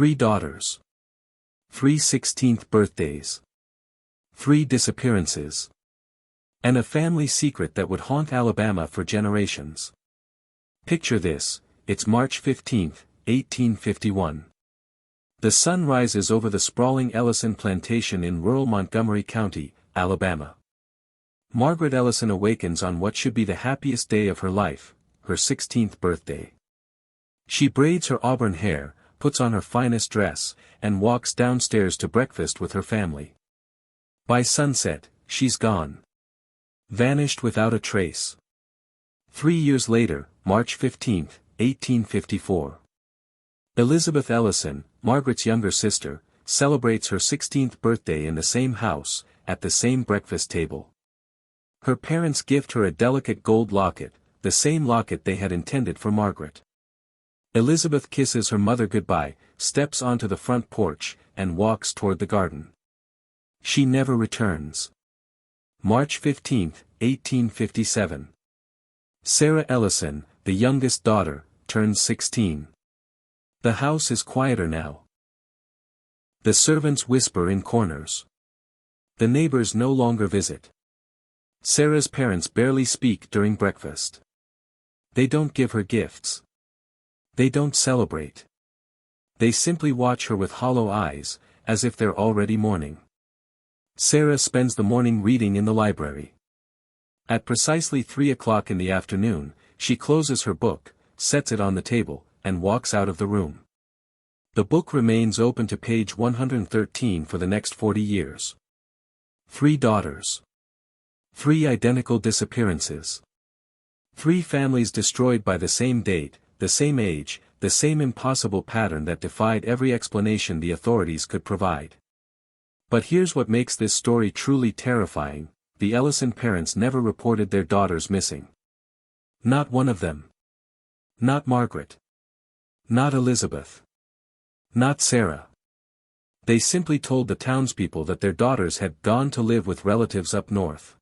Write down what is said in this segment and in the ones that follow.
3 daughters. 3 16th birthdays. 3 disappearances. And a family secret that would haunt Alabama for generations. Picture this, it's March 15, 1851. The sun rises over the sprawling Ellison plantation in rural Montgomery County, Alabama. Margaret Ellison awakens on what should be the happiest day of her life, her 16th birthday. She braids her auburn hair, puts on her finest dress, and walks downstairs to breakfast with her family. By sunset, she's gone. Vanished without a trace. 3 years later, March 15, 1854. Elizabeth Ellison, Margaret's younger sister, celebrates her 16th birthday in the same house, at the same breakfast table. Her parents gift her a delicate gold locket, the same locket they had intended for Margaret. Elizabeth kisses her mother goodbye, steps onto the front porch, and walks toward the garden. She never returns. March 15, 1857. Sarah Ellison, the youngest daughter, turns 16. The house is quieter now. The servants whisper in corners. The neighbors no longer visit. Sarah's parents barely speak during breakfast. They don't give her gifts. They don't celebrate. They simply watch her with hollow eyes, as if they're already mourning. Sarah spends the morning reading in the library. At precisely 3 o'clock in the afternoon, she closes her book, sets it on the table, and walks out of the room. The book remains open to page 113 for the next 40 years. 3 daughters. 3 identical disappearances. 3 families destroyed by the same date, the same age, the same impossible pattern that defied every explanation the authorities could provide. But here's what makes this story truly terrifying: the Ellison parents never reported their daughters missing. Not one of them. Not Margaret. Not Elizabeth. Not Sarah. They simply told the townspeople that their daughters had gone to live with relatives up north.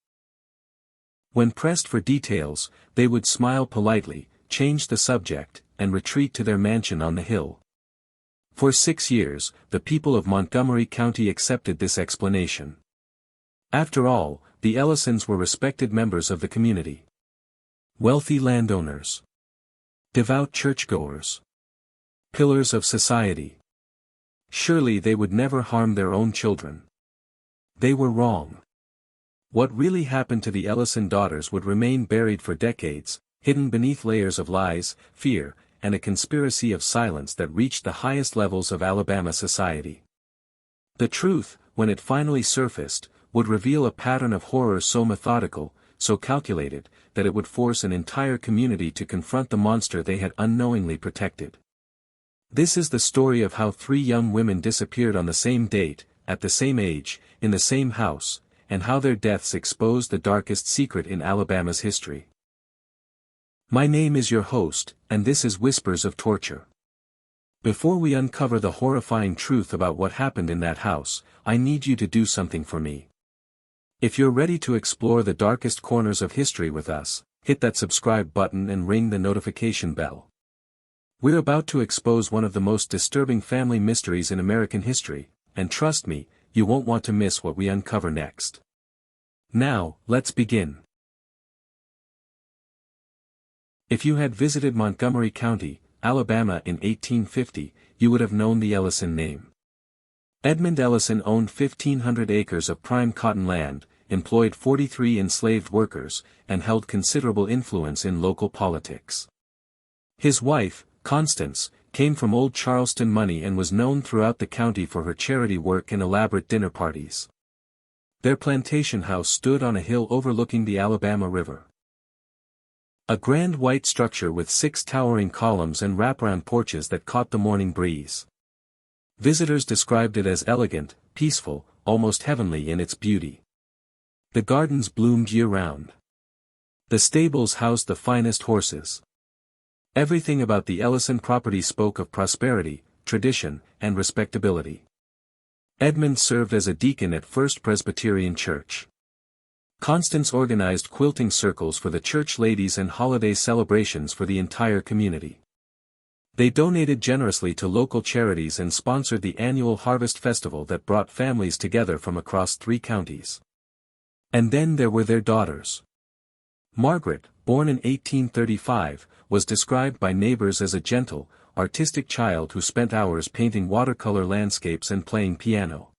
When pressed for details, they would smile politely, change the subject, and retreat to their mansion on the hill. For 6 years, the people of Montgomery County accepted this explanation. After all, the Ellisons were respected members of the community. Wealthy landowners. Devout churchgoers. Pillars of society. Surely they would never harm their own children. They were wrong. What really happened to the Ellison daughters would remain buried for decades, hidden beneath layers of lies, fear, and a conspiracy of silence that reached the highest levels of Alabama society. The truth, when it finally surfaced, would reveal a pattern of horror so methodical, so calculated, that it would force an entire community to confront the monster they had unknowingly protected. This is the story of how 3 young women disappeared on the same date, at the same age, in the same house, and how their deaths exposed the darkest secret in Alabama's history. My name is your host, and this is Whispers of Torture. Before we uncover the horrifying truth about what happened in that house, I need you to do something for me. If you're ready to explore the darkest corners of history with us, hit that subscribe button and ring the notification bell. We're about to expose one of the most disturbing family mysteries in American history, and trust me, you won't want to miss what we uncover next. Now, let's begin. If you had visited Montgomery County, Alabama in 1850, you would have known the Ellison name. Edmund Ellison owned 1,500 acres of prime cotton land, employed 43 enslaved workers, and held considerable influence in local politics. His wife, Constance, came from old Charleston money and was known throughout the county for her charity work and elaborate dinner parties. Their plantation house stood on a hill overlooking the Alabama River. A grand white structure with 6 towering columns and wraparound porches that caught the morning breeze. Visitors described it as elegant, peaceful, almost heavenly in its beauty. The gardens bloomed year-round. The stables housed the finest horses. Everything about the Ellison property spoke of prosperity, tradition, and respectability. Edmund served as a deacon at First Presbyterian Church. Constance organized quilting circles for the church ladies and holiday celebrations for the entire community. They donated generously to local charities and sponsored the annual harvest festival that brought families together from across 3 counties. And then there were their daughters. Margaret, born in 1835, was described by neighbors as a gentle, artistic child who spent hours painting watercolor landscapes and playing piano.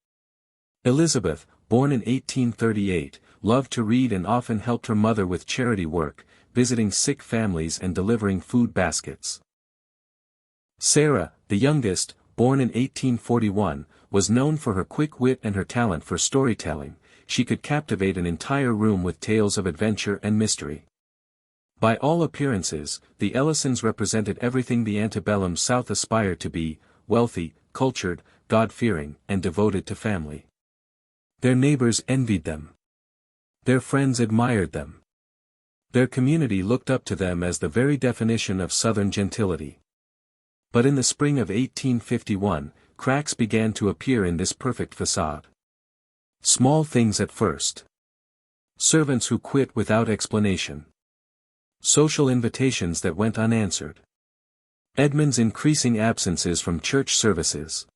Elizabeth, born in 1838, loved to read and often helped her mother with charity work, visiting sick families and delivering food baskets. Sarah, the youngest, born in 1841, was known for her quick wit and her talent for storytelling. She could captivate an entire room with tales of adventure and mystery. By all appearances, the Ellisons represented everything the antebellum South aspired to be: wealthy, cultured, God-fearing, and devoted to family. Their neighbors envied them. Their friends admired them. Their community looked up to them as the very definition of Southern gentility. But in the spring of 1851, cracks began to appear in this perfect facade. Small things at first. Servants who quit without explanation. Social invitations that went unanswered. Edmund's increasing absences from church services.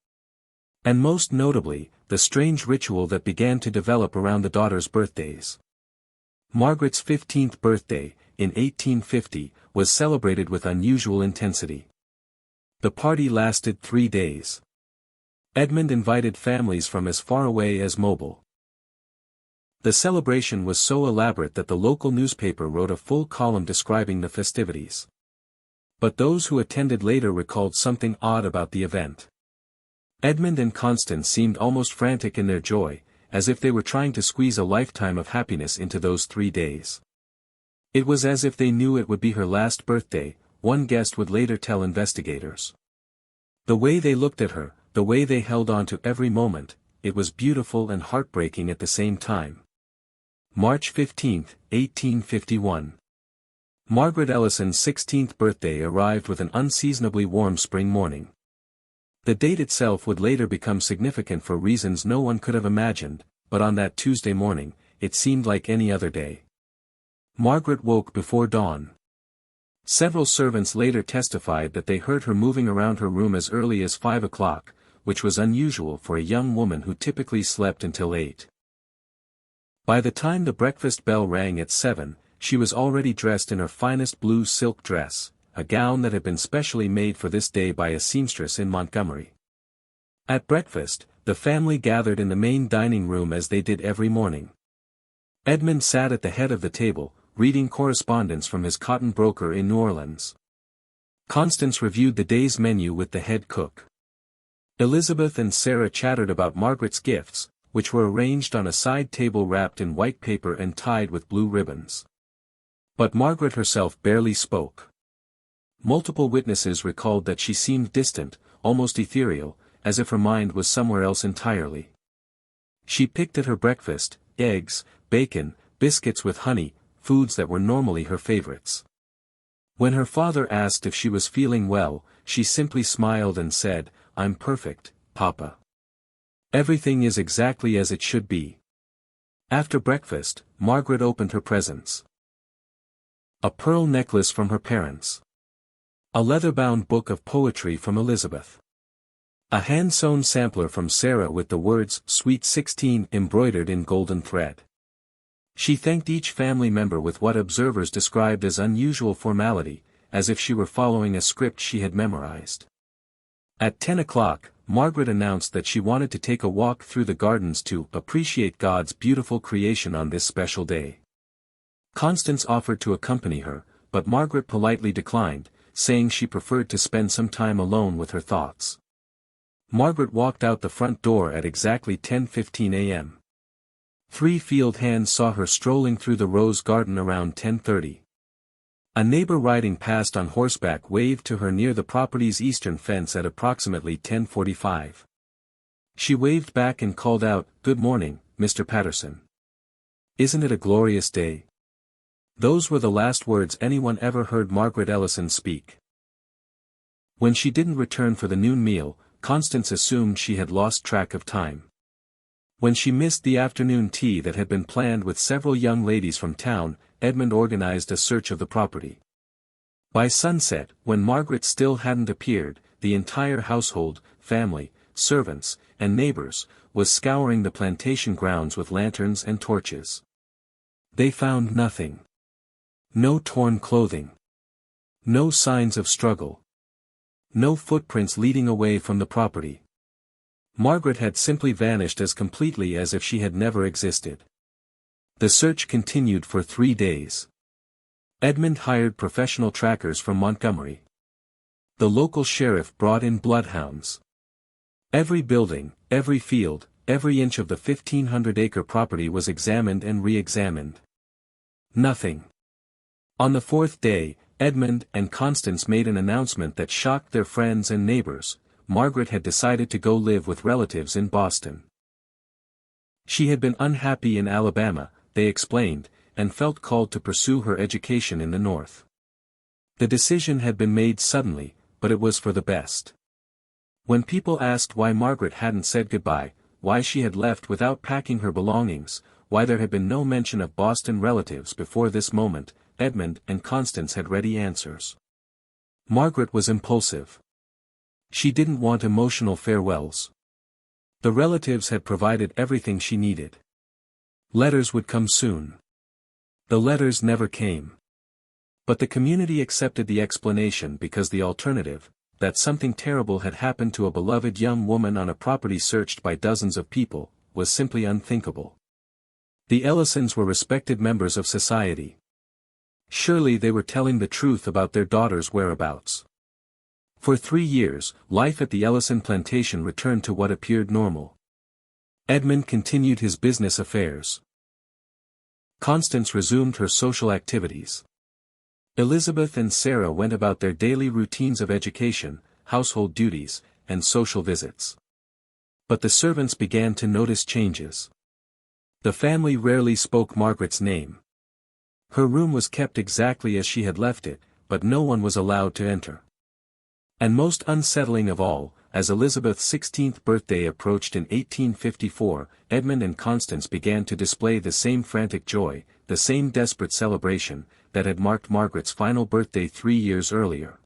And most notably, the strange ritual that began to develop around the daughters' birthdays. Margaret's 15th birthday, in 1850, was celebrated with unusual intensity. The party lasted 3 days. Edmund invited families from as far away as Mobile. The celebration was so elaborate that the local newspaper wrote a full column describing the festivities. But those who attended later recalled something odd about the event. Edmund and Constance seemed almost frantic in their joy, as if they were trying to squeeze a lifetime of happiness into those 3 days. It was as if they knew it would be her last birthday, one guest would later tell investigators. The way they looked at her, the way they held on to every moment, it was beautiful and heartbreaking at the same time. March 15, 1851. Margaret Ellison's 16th birthday arrived with an unseasonably warm spring morning. The date itself would later become significant for reasons no one could have imagined, but on that Tuesday morning, it seemed like any other day. Margaret woke before dawn. Several servants later testified that they heard her moving around her room as early as 5 o'clock, which was unusual for a young woman who typically slept until 8. By the time the breakfast bell rang at 7, she was already dressed in her finest blue silk dress, a gown that had been specially made for this day by a seamstress in Montgomery. At breakfast, the family gathered in the main dining room as they did every morning. Edmund sat at the head of the table, reading correspondence from his cotton broker in New Orleans. Constance reviewed the day's menu with the head cook. Elizabeth and Sarah chattered about Margaret's gifts, which were arranged on a side table wrapped in white paper and tied with blue ribbons. But Margaret herself barely spoke. Multiple witnesses recalled that she seemed distant, almost ethereal, as if her mind was somewhere else entirely. She picked at her breakfast: eggs, bacon, biscuits with honey, foods that were normally her favorites. When her father asked if she was feeling well, she simply smiled and said, "I'm perfect, Papa. Everything is exactly as it should be." After breakfast, Margaret opened her presents. A pearl necklace from her parents. A leather-bound book of poetry from Elizabeth. A hand-sewn sampler from Sarah with the words "Sweet 16" embroidered in golden thread. She thanked each family member with what observers described as unusual formality, as if she were following a script she had memorized. At 10 o'clock, Margaret announced that she wanted to take a walk through the gardens to appreciate God's beautiful creation on this special day. Constance offered to accompany her, but Margaret politely declined, saying she preferred to spend some time alone with her thoughts. Margaret walked out the front door at exactly 10:15 a.m. 3 field hands saw her strolling through the rose garden around 10:30. A neighbor riding past on horseback waved to her near the property's eastern fence at approximately 10:45. She waved back and called out, "Good morning, Mr. Patterson. Isn't it a glorious day?" Those were the last words anyone ever heard Margaret Ellison speak. When she didn't return for the noon meal, Constance assumed she had lost track of time. When she missed the afternoon tea that had been planned with several young ladies from town, Edmund organized a search of the property. By sunset, when Margaret still hadn't appeared, the entire household, family, servants, and neighbors, was scouring the plantation grounds with lanterns and torches. They found nothing. No torn clothing. No signs of struggle. No footprints leading away from the property. Margaret had simply vanished as completely as if she had never existed. The search continued for 3 days. Edmund hired professional trackers from Montgomery. The local sheriff brought in bloodhounds. Every building, every field, every inch of the 1,500-acre property was examined and re-examined. Nothing. On the 4th day, Edmund and Constance made an announcement that shocked their friends and neighbors. Margaret had decided to go live with relatives in Boston. She had been unhappy in Alabama, they explained, and felt called to pursue her education in the North. The decision had been made suddenly, but it was for the best. When people asked why Margaret hadn't said goodbye, why she had left without packing her belongings, why there had been no mention of Boston relatives before this moment, Edmund and Constance had ready answers. Margaret was impulsive. She didn't want emotional farewells. The relatives had provided everything she needed. Letters would come soon. The letters never came. But the community accepted the explanation because the alternative, that something terrible had happened to a beloved young woman on a property searched by dozens of people, was simply unthinkable. The Ellisons were respected members of society. Surely they were telling the truth about their daughter's whereabouts. For 3 years, life at the Ellison plantation returned to what appeared normal. Edmund continued his business affairs. Constance resumed her social activities. Elizabeth and Sarah went about their daily routines of education, household duties, and social visits. But the servants began to notice changes. The family rarely spoke Margaret's name. Her room was kept exactly as she had left it, but no one was allowed to enter. And most unsettling of all, as Elizabeth's 16th birthday approached in 1854, Edmund and Constance began to display the same frantic joy, the same desperate celebration, that had marked Margaret's final birthday 3 years earlier.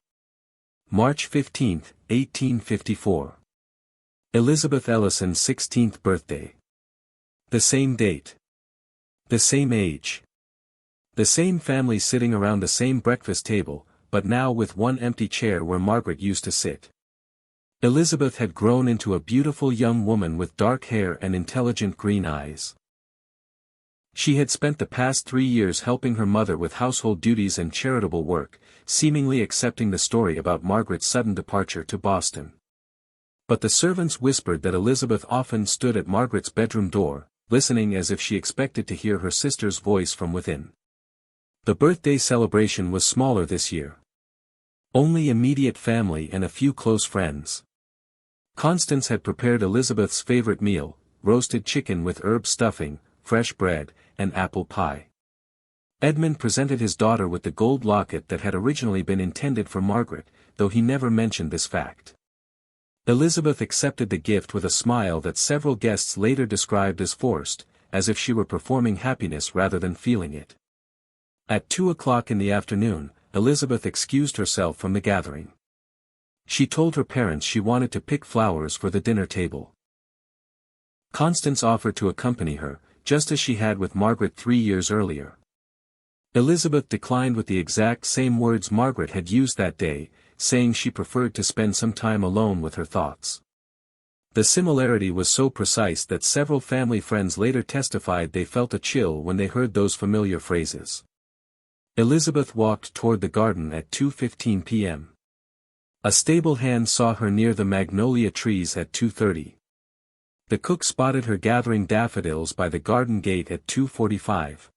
March 15, 1854. Elizabeth Ellison's 16th birthday. The same date. The same age. The same family sitting around the same breakfast table, but now with one empty chair where Margaret used to sit. Elizabeth had grown into a beautiful young woman with dark hair and intelligent green eyes. She had spent the past 3 years helping her mother with household duties and charitable work, seemingly accepting the story about Margaret's sudden departure to Boston. But the servants whispered that Elizabeth often stood at Margaret's bedroom door, listening as if she expected to hear her sister's voice from within. The birthday celebration was smaller this year. Only immediate family and a few close friends. Constance had prepared Elizabeth's favorite meal, roasted chicken with herb stuffing, fresh bread, and apple pie. Edmund presented his daughter with the gold locket that had originally been intended for Margaret, though he never mentioned this fact. Elizabeth accepted the gift with a smile that several guests later described as forced, as if she were performing happiness rather than feeling it. At 2 o'clock in the afternoon, Elizabeth excused herself from the gathering. She told her parents she wanted to pick flowers for the dinner table. Constance offered to accompany her, just as she had with Margaret 3 years earlier. Elizabeth declined with the exact same words Margaret had used that day, saying she preferred to spend some time alone with her thoughts. The similarity was so precise that several family friends later testified they felt a chill when they heard those familiar phrases. Elizabeth walked toward the garden at 2:15 p.m. A stable hand saw her near the magnolia trees at 2:30. The cook spotted her gathering daffodils by the garden gate at 2:45.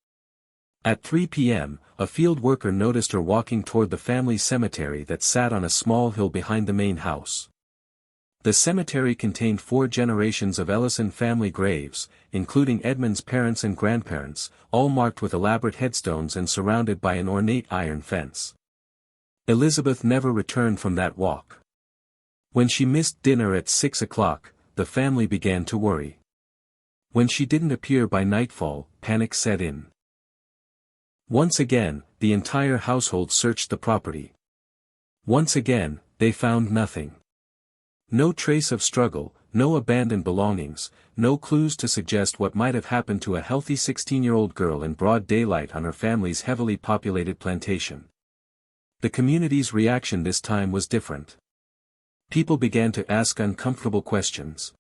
At 3 p.m., a field worker noticed her walking toward the family cemetery that sat on a small hill behind the main house. The cemetery contained 4 generations of Ellison family graves, including Edmund's parents and grandparents, all marked with elaborate headstones and surrounded by an ornate iron fence. Elizabeth never returned from that walk. When she missed dinner at 6 o'clock, the family began to worry. When she didn't appear by nightfall, panic set in. Once again, the entire household searched the property. Once again, they found nothing. No trace of struggle, no abandoned belongings, no clues to suggest what might have happened to a healthy 16-year-old girl in broad daylight on her family's heavily populated plantation. The community's reaction this time was different. People began to ask uncomfortable questions.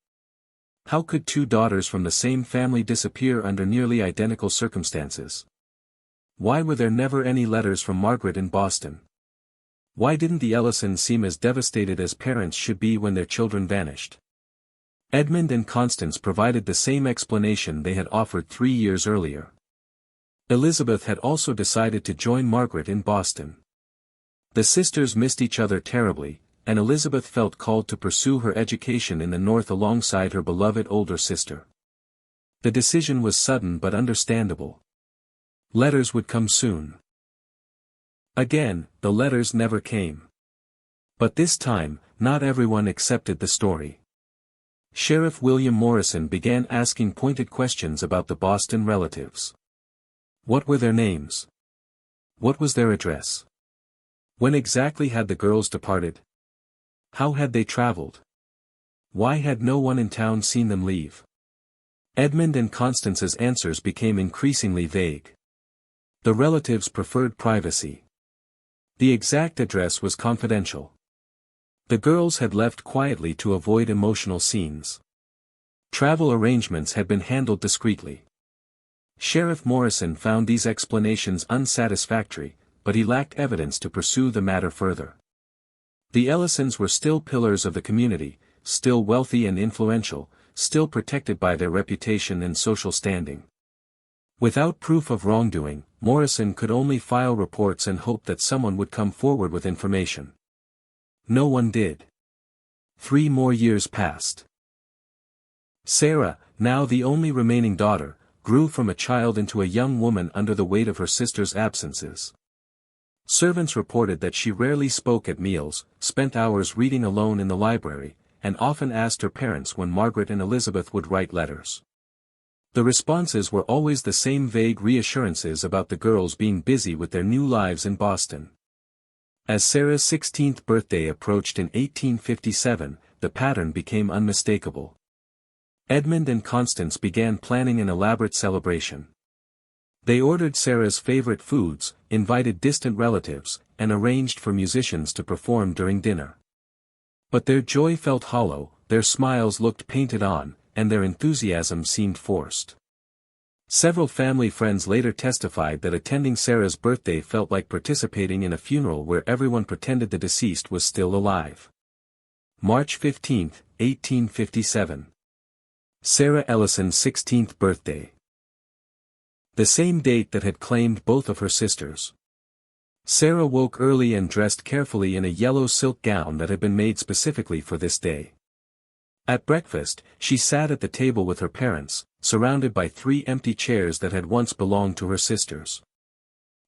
How could two daughters from the same family disappear under nearly identical circumstances? Why were there never any letters from Margaret in Boston? Why didn't the Ellisons seem as devastated as parents should be when their children vanished? Edmund and Constance provided the same explanation they had offered 3 years earlier. Elizabeth had also decided to join Margaret in Boston. The sisters missed each other terribly, and Elizabeth felt called to pursue her education in the North alongside her beloved older sister. The decision was sudden but understandable. Letters would come soon. Again, the letters never came. But this time, not everyone accepted the story. Sheriff William Morrison began asking pointed questions about the Boston relatives. What were their names? What was their address? When exactly had the girls departed? How had they traveled? Why had no one in town seen them leave? Edmund and Constance's answers became increasingly vague. The relatives preferred privacy. The exact address was confidential. The girls had left quietly to avoid emotional scenes. Travel arrangements had been handled discreetly. Sheriff Morrison found these explanations unsatisfactory, but he lacked evidence to pursue the matter further. The Ellisons were still pillars of the community, still wealthy and influential, still protected by their reputation and social standing. Without proof of wrongdoing, Morrison could only file reports and hope that someone would come forward with information. No one did. 3 more years passed. Sarah, now the only remaining daughter, grew from a child into a young woman under the weight of her sister's absences. Servants reported that she rarely spoke at meals, spent hours reading alone in the library, and often asked her parents when Margaret and Elizabeth would write letters. The responses were always the same vague reassurances about the girls being busy with their new lives in Boston. As Sarah's 16th birthday approached in 1857, the pattern became unmistakable. Edmund and Constance began planning an elaborate celebration. They ordered Sarah's favorite foods, invited distant relatives, and arranged for musicians to perform during dinner. But their joy felt hollow, their smiles looked painted on, and their enthusiasm seemed forced. Several family friends later testified that attending Sarah's birthday felt like participating in a funeral where everyone pretended the deceased was still alive. March 15, 1857. Sarah Ellison's 16th birthday. The same date that had claimed both of her sisters. Sarah woke early and dressed carefully in a yellow silk gown that had been made specifically for this day. At breakfast, she sat at the table with her parents, surrounded by 3 empty chairs that had once belonged to her sisters.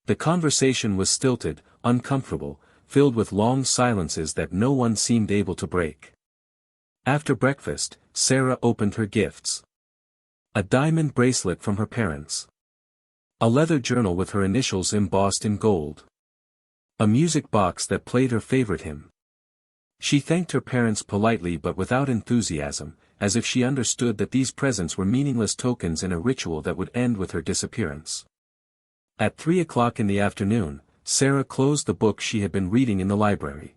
The conversation was stilted, uncomfortable, filled with long silences that no one seemed able to break. After breakfast, Sarah opened her gifts. A diamond bracelet from her parents. A leather journal with her initials embossed in gold. A music box that played her favorite hymn. She thanked her parents politely but without enthusiasm, as if she understood that these presents were meaningless tokens in a ritual that would end with her disappearance. At 3 o'clock in the afternoon, Sarah closed the book she had been reading in the library.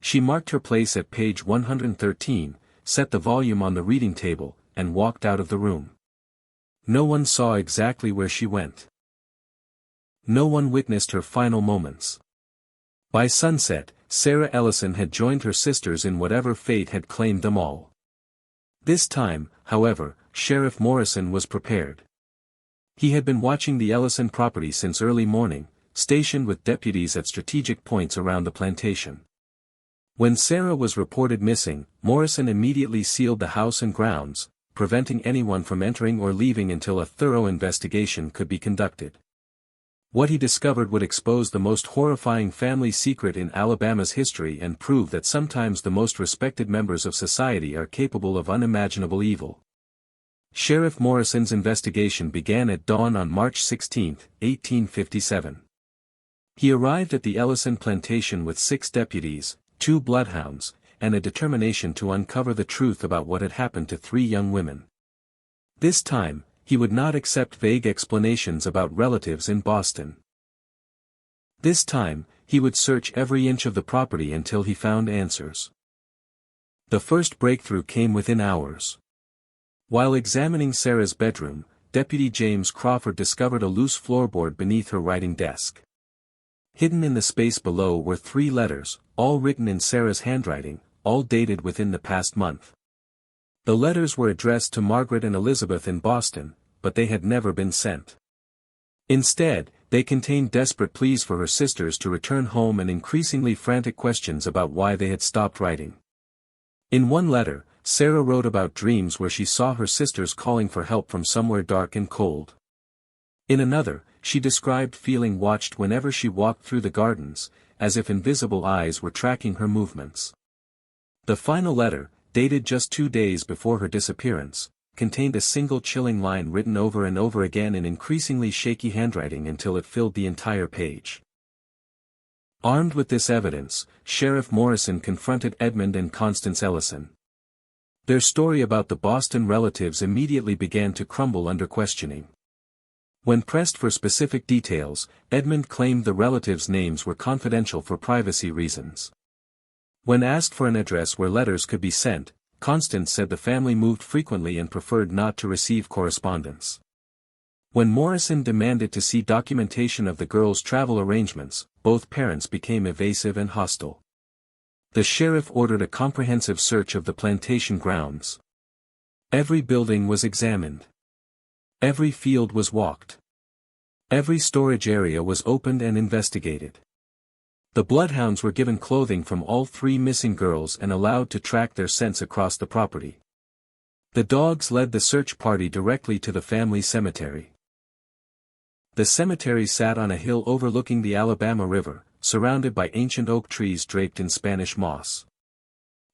She marked her place at page 113, set the volume on the reading table, and walked out of the room. No one saw exactly where she went. No one witnessed her final moments. By sunset, Sarah Ellison had joined her sisters in whatever fate had claimed them all. This time, however, Sheriff Morrison was prepared. He had been watching the Ellison property since early morning, stationed with deputies at strategic points around the plantation. When Sarah was reported missing, Morrison immediately sealed the house and grounds, preventing anyone from entering or leaving until a thorough investigation could be conducted. What he discovered would expose the most horrifying family secret in Alabama's history and prove that sometimes the most respected members of society are capable of unimaginable evil. Sheriff Morrison's investigation began at dawn on March 16, 1857. He arrived at the Ellison plantation with 6 deputies, 2 bloodhounds, and a determination to uncover the truth about what had happened to 3 young women. This time, he would not accept vague explanations about relatives in Boston. This time, he would search every inch of the property until he found answers. The first breakthrough came within hours. While examining Sarah's bedroom, Deputy James Crawford discovered a loose floorboard beneath her writing desk. Hidden in the space below were 3 letters, all written in Sarah's handwriting, all dated within the past month. The letters were addressed to Margaret and Elizabeth in Boston, but they had never been sent. Instead, they contained desperate pleas for her sisters to return home and increasingly frantic questions about why they had stopped writing. In one letter, Sarah wrote about dreams where she saw her sisters calling for help from somewhere dark and cold. In another, she described feeling watched whenever she walked through the gardens, as if invisible eyes were tracking her movements. The final letter, dated just 2 days before her disappearance, contained a single chilling line written over and over again in increasingly shaky handwriting until it filled the entire page. Armed with this evidence, Sheriff Morrison confronted Edmund and Constance Ellison. Their story about the Boston relatives immediately began to crumble under questioning. When pressed for specific details, Edmund claimed the relatives' names were confidential for privacy reasons. When asked for an address where letters could be sent, Constance said the family moved frequently and preferred not to receive correspondence. When Morrison demanded to see documentation of the girls' travel arrangements, both parents became evasive and hostile. The sheriff ordered a comprehensive search of the plantation grounds. Every building was examined. Every field was walked. Every storage area was opened and investigated. The bloodhounds were given clothing from all 3 missing girls and allowed to track their scents across the property. The dogs led the search party directly to the family cemetery. The cemetery sat on a hill overlooking the Alabama River, surrounded by ancient oak trees draped in Spanish moss.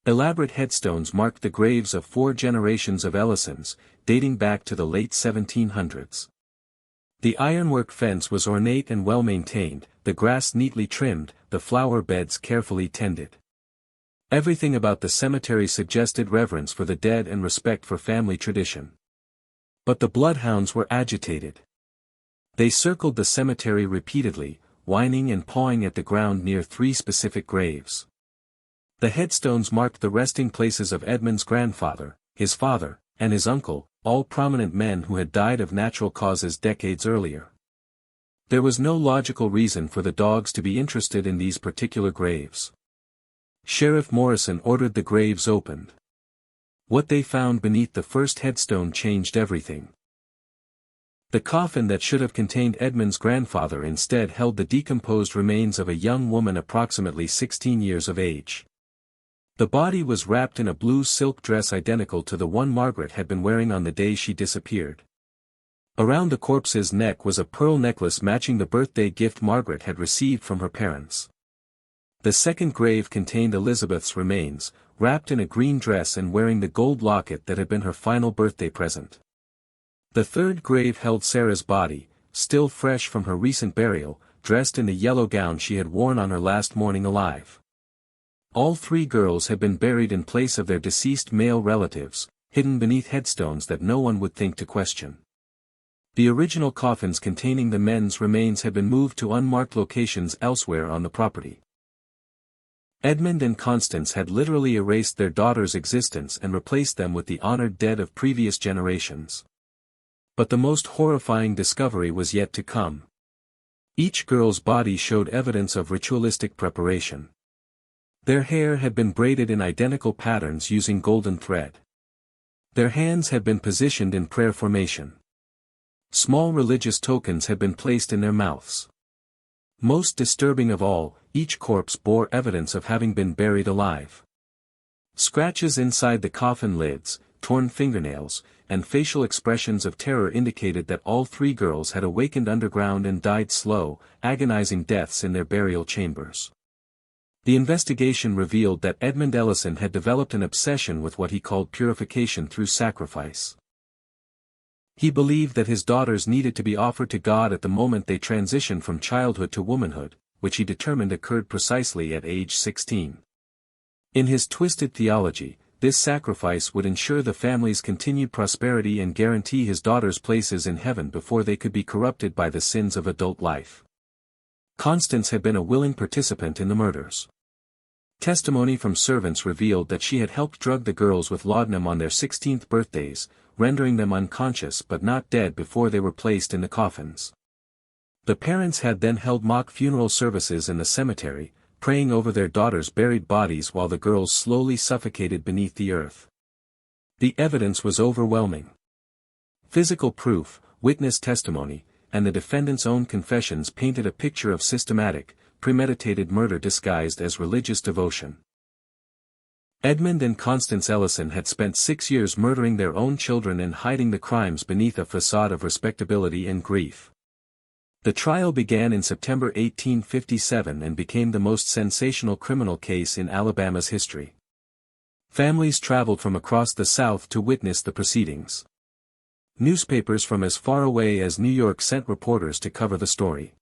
Elaborate headstones marked the graves of 4 generations of Ellisons, dating back to the late 1700s. The ironwork fence was ornate and well-maintained, the grass neatly trimmed, the flower beds carefully tended. Everything about the cemetery suggested reverence for the dead and respect for family tradition. But the bloodhounds were agitated. They circled the cemetery repeatedly, whining and pawing at the ground near 3 specific graves. The headstones marked the resting places of Edmund's grandfather, his father, and his uncle, all prominent men who had died of natural causes decades earlier. There was no logical reason for the dogs to be interested in these particular graves. Sheriff Morrison ordered the graves opened. What they found beneath the first headstone changed everything. The coffin that should have contained Edmund's grandfather instead held the decomposed remains of a young woman approximately 16 years of age. The body was wrapped in a blue silk dress identical to the one Margaret had been wearing on the day she disappeared. Around the corpse's neck was a pearl necklace matching the birthday gift Margaret had received from her parents. The second grave contained Elizabeth's remains, wrapped in a green dress and wearing the gold locket that had been her final birthday present. The third grave held Sarah's body, still fresh from her recent burial, dressed in the yellow gown she had worn on her last morning alive. All 3 girls had been buried in place of their deceased male relatives, hidden beneath headstones that no one would think to question. The original coffins containing the men's remains had been moved to unmarked locations elsewhere on the property. Edmund and Constance had literally erased their daughter's existence and replaced them with the honored dead of previous generations. But the most horrifying discovery was yet to come. Each girl's body showed evidence of ritualistic preparation. Their hair had been braided in identical patterns using golden thread. Their hands had been positioned in prayer formation. Small religious tokens had been placed in their mouths. Most disturbing of all, each corpse bore evidence of having been buried alive. Scratches inside the coffin lids, torn fingernails, and facial expressions of terror indicated that all 3 girls had awakened underground and died slow, agonizing deaths in their burial chambers. The investigation revealed that Edmund Ellison had developed an obsession with what he called purification through sacrifice. He believed that his daughters needed to be offered to God at the moment they transitioned from childhood to womanhood, which he determined occurred precisely at age 16. In his twisted theology, this sacrifice would ensure the family's continued prosperity and guarantee his daughters places in heaven before they could be corrupted by the sins of adult life. Constance had been a willing participant in the murders. Testimony from servants revealed that she had helped drug the girls with laudanum on their 16th birthdays, rendering them unconscious but not dead before they were placed in the coffins. The parents had then held mock funeral services in the cemetery, praying over their daughters' buried bodies while the girls slowly suffocated beneath the earth. The evidence was overwhelming. Physical proof, witness testimony, and the defendant's own confessions painted a picture of systematic, premeditated murder disguised as religious devotion. Edmund and Constance Ellison had spent 6 years murdering their own children and hiding the crimes beneath a facade of respectability and grief. The trial began in September 1857 and became the most sensational criminal case in Alabama's history. Families traveled from across the South to witness the proceedings. Newspapers from as far away as New York sent reporters to cover the story.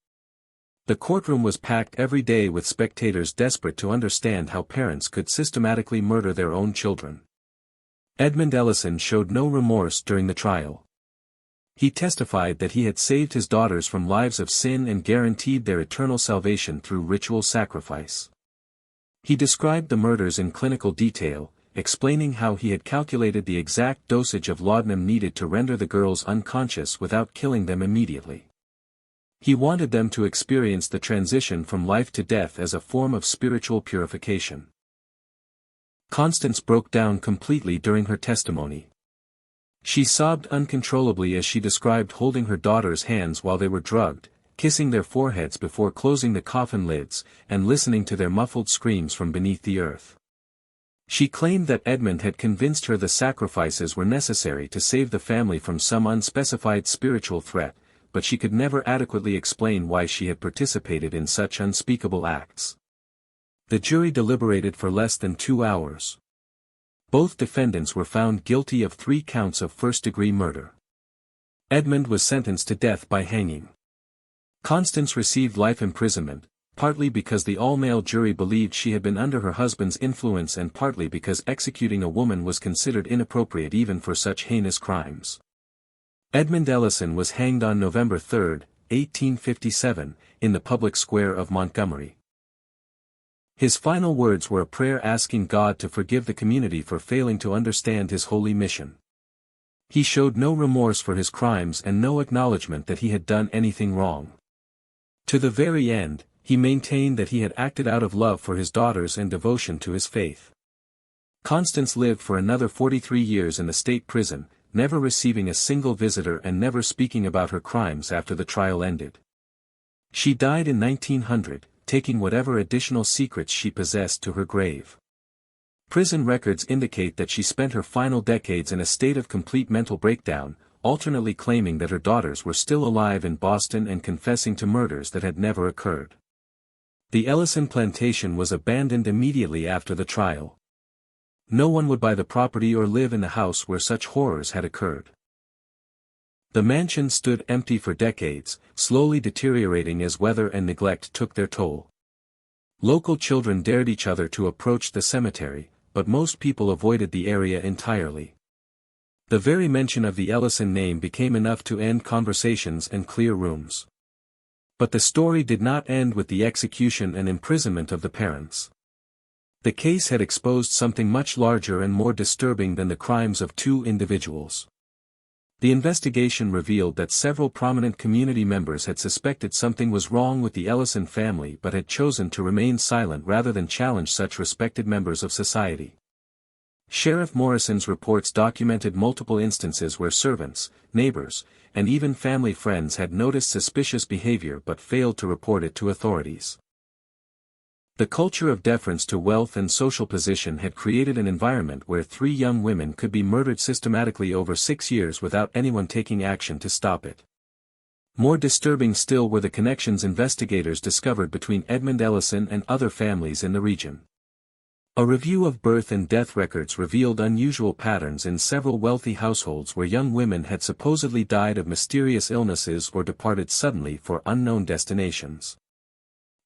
The courtroom was packed every day with spectators desperate to understand how parents could systematically murder their own children. Edmund Ellison showed no remorse during the trial. He testified that he had saved his daughters from lives of sin and guaranteed their eternal salvation through ritual sacrifice. He described the murders in clinical detail, explaining how he had calculated the exact dosage of laudanum needed to render the girls unconscious without killing them immediately. He wanted them to experience the transition from life to death as a form of spiritual purification. Constance broke down completely during her testimony. She sobbed uncontrollably as she described holding her daughters' hands while they were drugged, kissing their foreheads before closing the coffin lids, and listening to their muffled screams from beneath the earth. She claimed that Edmund had convinced her the sacrifices were necessary to save the family from some unspecified spiritual threat, but she could never adequately explain why she had participated in such unspeakable acts. The jury deliberated for less than 2 hours. Both defendants were found guilty of 3 counts of first-degree murder. Edmund was sentenced to death by hanging. Constance received life imprisonment, partly because the all-male jury believed she had been under her husband's influence and partly because executing a woman was considered inappropriate even for such heinous crimes. Edmund Ellison was hanged on November 3, 1857, in the public square of Montgomery. His final words were a prayer asking God to forgive the community for failing to understand his holy mission. He showed no remorse for his crimes and no acknowledgement that he had done anything wrong. To the very end, he maintained that he had acted out of love for his daughters and devotion to his faith. Constance lived for another 43 years in the state prison, never receiving a single visitor and never speaking about her crimes after the trial ended. She died in 1900, taking whatever additional secrets she possessed to her grave. Prison records indicate that she spent her final decades in a state of complete mental breakdown, alternately claiming that her daughters were still alive in Boston and confessing to murders that had never occurred. The Ellison plantation was abandoned immediately after the trial. No one would buy the property or live in the house where such horrors had occurred. The mansion stood empty for decades, slowly deteriorating as weather and neglect took their toll. Local children dared each other to approach the cemetery, but most people avoided the area entirely. The very mention of the Ellison name became enough to end conversations and clear rooms. But the story did not end with the execution and imprisonment of the parents. The case had exposed something much larger and more disturbing than the crimes of 2 individuals. The investigation revealed that several prominent community members had suspected something was wrong with the Ellison family but had chosen to remain silent rather than challenge such respected members of society. Sheriff Morrison's reports documented multiple instances where servants, neighbors, and even family friends had noticed suspicious behavior but failed to report it to authorities. The culture of deference to wealth and social position had created an environment where 3 young women could be murdered systematically over 6 years without anyone taking action to stop it. More disturbing still were the connections investigators discovered between Edmund Ellison and other families in the region. A review of birth and death records revealed unusual patterns in several wealthy households where young women had supposedly died of mysterious illnesses or departed suddenly for unknown destinations.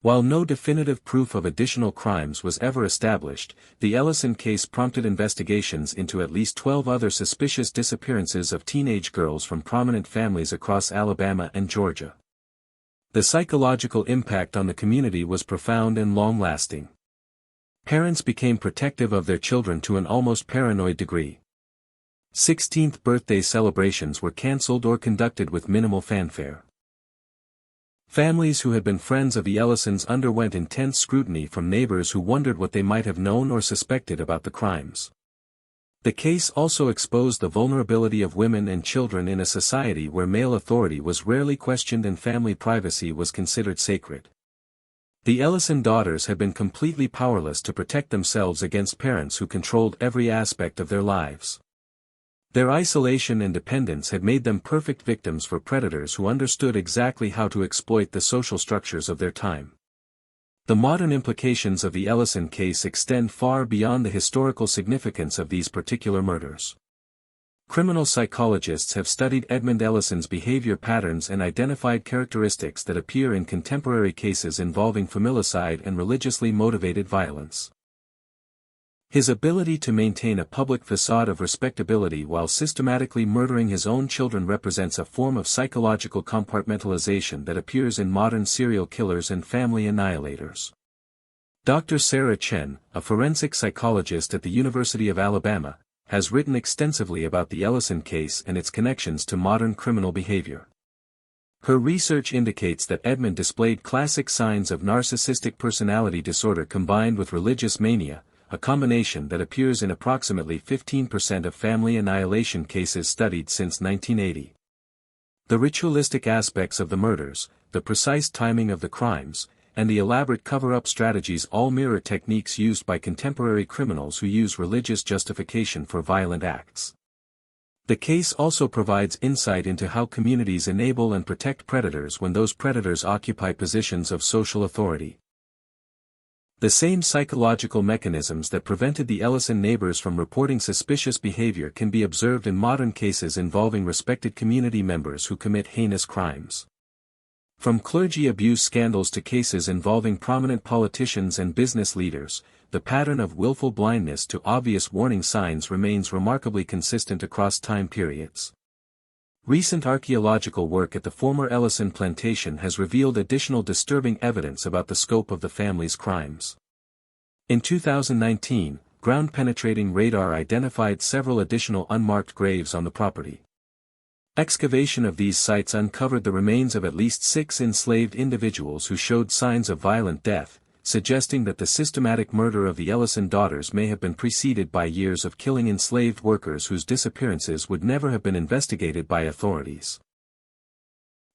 While no definitive proof of additional crimes was ever established, the Ellison case prompted investigations into at least 12 other suspicious disappearances of teenage girls from prominent families across Alabama and Georgia. The psychological impact on the community was profound and long-lasting. Parents became protective of their children to an almost paranoid degree. 16th birthday celebrations were cancelled or conducted with minimal fanfare. Families who had been friends of the Ellisons underwent intense scrutiny from neighbors who wondered what they might have known or suspected about the crimes. The case also exposed the vulnerability of women and children in a society where male authority was rarely questioned and family privacy was considered sacred. The Ellison daughters had been completely powerless to protect themselves against parents who controlled every aspect of their lives. Their isolation and dependence had made them perfect victims for predators who understood exactly how to exploit the social structures of their time. The modern implications of the Ellison case extend far beyond the historical significance of these particular murders. Criminal psychologists have studied Edmund Ellison's behavior patterns and identified characteristics that appear in contemporary cases involving familicide and religiously motivated violence. His ability to maintain a public facade of respectability while systematically murdering his own children represents a form of psychological compartmentalization that appears in modern serial killers and family annihilators. Dr. Sarah Chen, a forensic psychologist at the University of Alabama, has written extensively about the Ellison case and its connections to modern criminal behavior. Her research indicates that Edmund displayed classic signs of narcissistic personality disorder combined with religious mania, a combination that appears in approximately 15% of family annihilation cases studied since 1980. The ritualistic aspects of the murders, the precise timing of the crimes, and the elaborate cover-up strategies all mirror techniques used by contemporary criminals who use religious justification for violent acts. The case also provides insight into how communities enable and protect predators when those predators occupy positions of social authority. The same psychological mechanisms that prevented the Ellison neighbors from reporting suspicious behavior can be observed in modern cases involving respected community members who commit heinous crimes. From clergy abuse scandals to cases involving prominent politicians and business leaders, the pattern of willful blindness to obvious warning signs remains remarkably consistent across time periods. Recent archaeological work at the former Ellison plantation has revealed additional disturbing evidence about the scope of the family's crimes. In 2019, ground-penetrating radar identified several additional unmarked graves on the property. Excavation of these sites uncovered the remains of at least 6 enslaved individuals who showed signs of violent death, suggesting that the systematic murder of the Ellison daughters may have been preceded by years of killing enslaved workers whose disappearances would never have been investigated by authorities.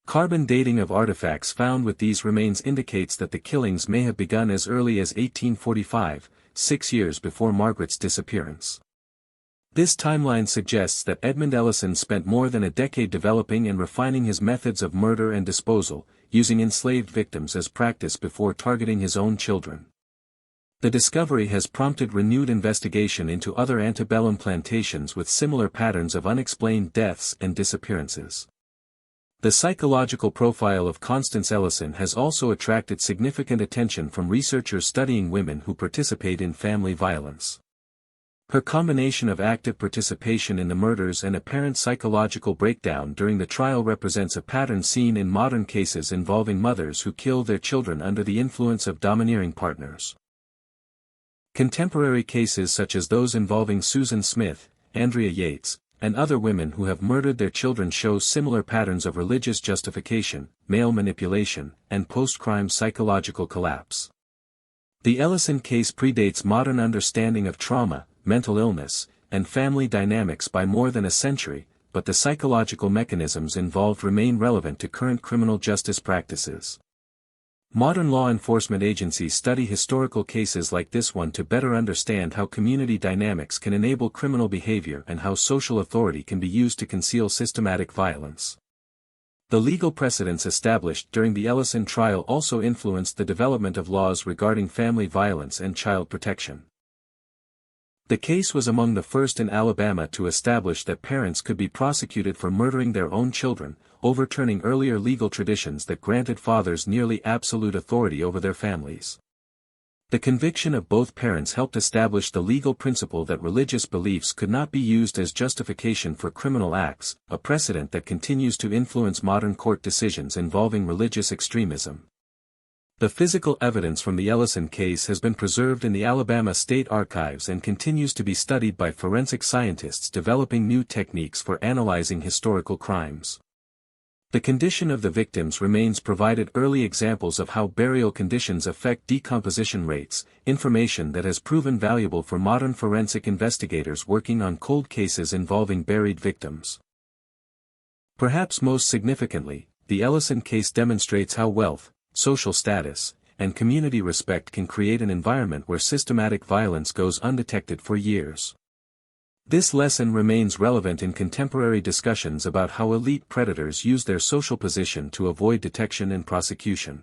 Carbon dating of artifacts found with these remains indicates that the killings may have begun as early as 1845, 6 years before Margaret's disappearance. This timeline suggests that Edmund Ellison spent more than a decade developing and refining his methods of murder and disposal, using enslaved victims as practice before targeting his own children. The discovery has prompted renewed investigation into other antebellum plantations with similar patterns of unexplained deaths and disappearances. The psychological profile of Constance Ellison has also attracted significant attention from researchers studying women who participate in family violence. Her combination of active participation in the murders and apparent psychological breakdown during the trial represents a pattern seen in modern cases involving mothers who kill their children under the influence of domineering partners. Contemporary cases such as those involving Susan Smith, Andrea Yates, and other women who have murdered their children show similar patterns of religious justification, male manipulation, and post-crime psychological collapse. The Ellison case predates modern understanding of trauma, mental illness, and family dynamics by more than a century, but the psychological mechanisms involved remain relevant to current criminal justice practices. Modern law enforcement agencies study historical cases like this one to better understand how community dynamics can enable criminal behavior and how social authority can be used to conceal systematic violence. The legal precedents established during the Ellison trial also influenced the development of laws regarding family violence and child protection. The case was among the first in Alabama to establish that parents could be prosecuted for murdering their own children, overturning earlier legal traditions that granted fathers nearly absolute authority over their families. The conviction of both parents helped establish the legal principle that religious beliefs could not be used as justification for criminal acts, a precedent that continues to influence modern court decisions involving religious extremism. The physical evidence from the Ellison case has been preserved in the Alabama State Archives and continues to be studied by forensic scientists developing new techniques for analyzing historical crimes. The condition of the victims remains provided early examples of how burial conditions affect decomposition rates, information that has proven valuable for modern forensic investigators working on cold cases involving buried victims. Perhaps most significantly, the Ellison case demonstrates how wealth, social status, and community respect can create an environment where systematic violence goes undetected for years. This lesson remains relevant in contemporary discussions about how elite predators use their social position to avoid detection and prosecution.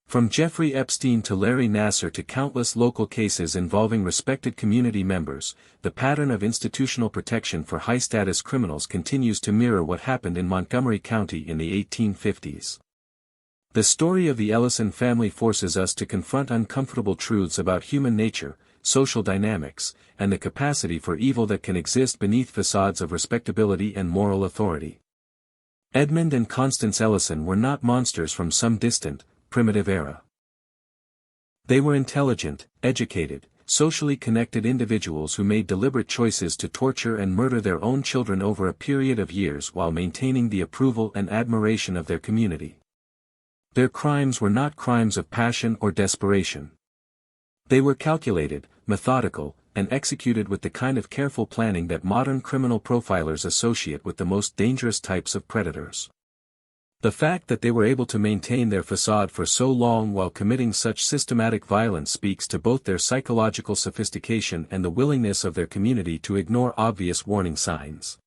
From Jeffrey Epstein to Larry Nassar to countless local cases involving respected community members, the pattern of institutional protection for high-status criminals continues to mirror what happened in Montgomery County in the 1850s. The story of the Ellison family forces us to confront uncomfortable truths about human nature, social dynamics, and the capacity for evil that can exist beneath facades of respectability and moral authority. Edmund and Constance Ellison were not monsters from some distant, primitive era. They were intelligent, educated, socially connected individuals who made deliberate choices to torture and murder their own children over a period of years while maintaining the approval and admiration of their community. Their crimes were not crimes of passion or desperation. They were calculated, methodical, and executed with the kind of careful planning that modern criminal profilers associate with the most dangerous types of predators. The fact that they were able to maintain their facade for so long while committing such systematic violence speaks to both their psychological sophistication and the willingness of their community to ignore obvious warning signs.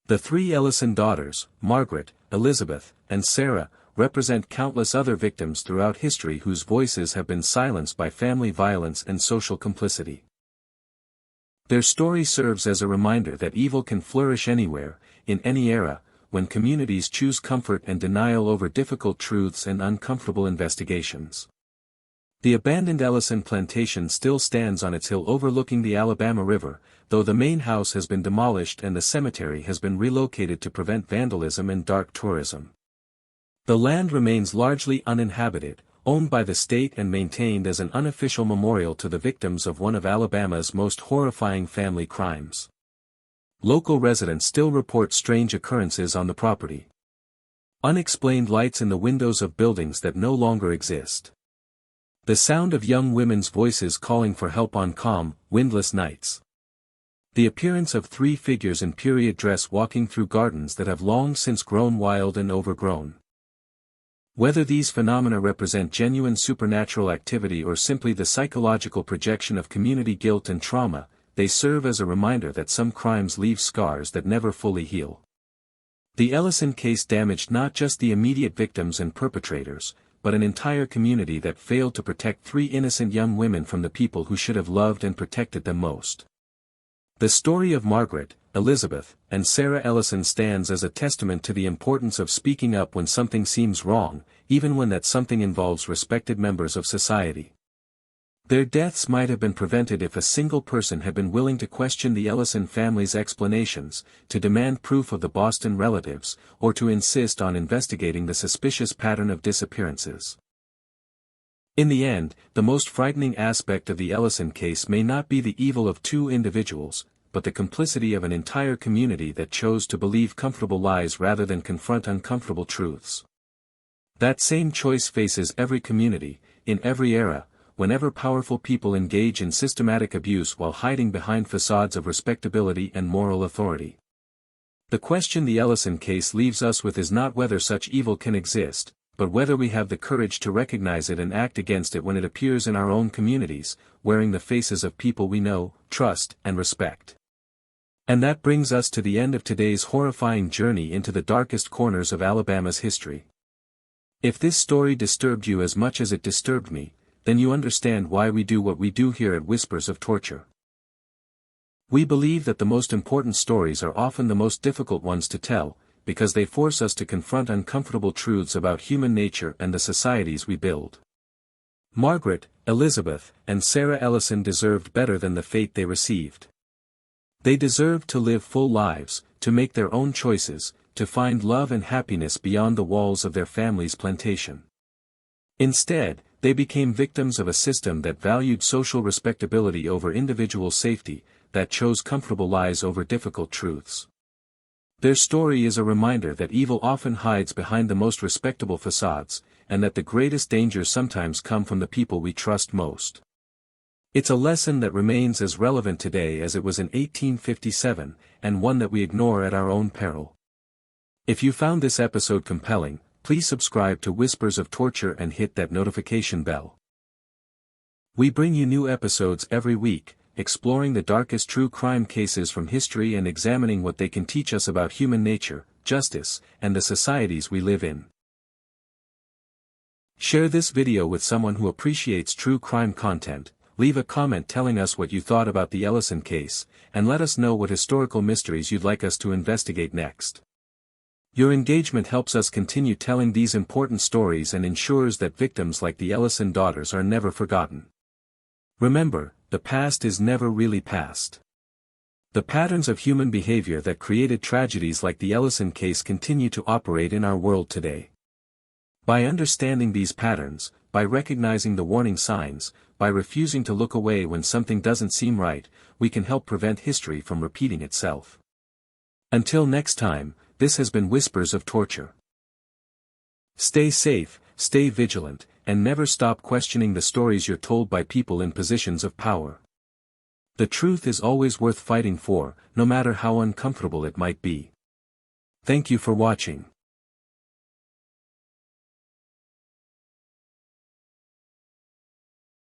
The three Ellison daughters, Margaret, Elizabeth, and Sarah, represent countless other victims throughout history whose voices have been silenced by family violence and social complicity. Their story serves as a reminder that evil can flourish anywhere, in any era, when communities choose comfort and denial over difficult truths and uncomfortable investigations. The abandoned Ellison plantation still stands on its hill overlooking the Alabama River, though the main house has been demolished and the cemetery has been relocated to prevent vandalism and dark tourism. The land remains largely uninhabited, owned by the state and maintained as an unofficial memorial to the victims of one of Alabama's most horrifying family crimes. Local residents still report strange occurrences on the property. Unexplained lights in the windows of buildings that no longer exist. The sound of young women's voices calling for help on calm, windless nights. The appearance of three figures in period dress walking through gardens that have long since grown wild and overgrown. Whether these phenomena represent genuine supernatural activity or simply the psychological projection of community guilt and trauma, they serve as a reminder that some crimes leave scars that never fully heal. The Ellison case damaged not just the immediate victims and perpetrators, but an entire community that failed to protect three innocent young women from the people who should have loved and protected them most. The story of Margaret, Elizabeth, and Sarah Ellison stands as a testament to the importance of speaking up when something seems wrong, even when that something involves respected members of society. Their deaths might have been prevented if a single person had been willing to question the Ellison family's explanations, to demand proof of the Boston relatives, or to insist on investigating the suspicious pattern of disappearances. In the end, the most frightening aspect of the Ellison case may not be the evil of two individuals, but the complicity of an entire community that chose to believe comfortable lies rather than confront uncomfortable truths. That same choice faces every community, in every era, whenever powerful people engage in systematic abuse while hiding behind facades of respectability and moral authority. The question the Ellison case leaves us with is not whether such evil can exist, but whether we have the courage to recognize it and act against it when it appears in our own communities, wearing the faces of people we know, trust, and respect. And that brings us to the end of today's horrifying journey into the darkest corners of Alabama's history. If this story disturbed you as much as it disturbed me, then you understand why we do what we do here at Whispers of Torture. We believe that the most important stories are often the most difficult ones to tell, because they force us to confront uncomfortable truths about human nature and the societies we build. Margaret, Elizabeth, and Sarah Ellison deserved better than the fate they received. They deserved to live full lives, to make their own choices, to find love and happiness beyond the walls of their family's plantation. Instead, they became victims of a system that valued social respectability over individual safety, that chose comfortable lies over difficult truths. Their story is a reminder that evil often hides behind the most respectable facades, and that the greatest dangers sometimes come from the people we trust most. It's a lesson that remains as relevant today as it was in 1857, and one that we ignore at our own peril. If you found this episode compelling, please subscribe to Whispers of Torture and hit that notification bell. We bring you new episodes every week, exploring the darkest true crime cases from history and examining what they can teach us about human nature, justice, and the societies we live in. Share this video with someone who appreciates true crime content, leave a comment telling us what you thought about the Ellison case, and let us know what historical mysteries you'd like us to investigate next. Your engagement helps us continue telling these important stories and ensures that victims like the Ellison daughters are never forgotten. Remember, the past is never really past. The patterns of human behavior that created tragedies like the Ellison case continue to operate in our world today. By understanding these patterns, by recognizing the warning signs, by refusing to look away when something doesn't seem right, we can help prevent history from repeating itself. Until next time, this has been Whispers of Torture. Stay safe, stay vigilant, and never stop questioning the stories you're told by people in positions of power. The truth is always worth fighting for, no matter how uncomfortable it might be. Thank you for watching.